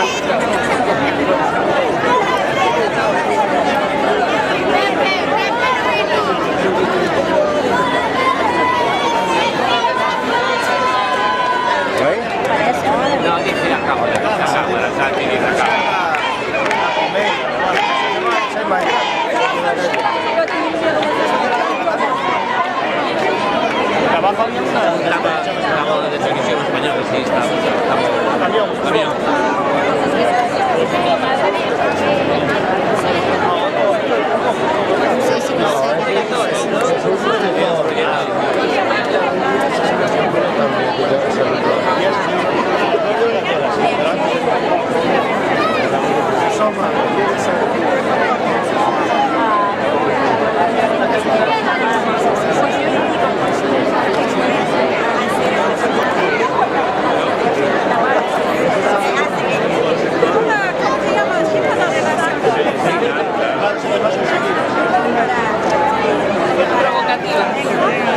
No, dice la cámara, la tiene la cámara. Estamos de televisión española, sí, estamos. Camión. Provocativa.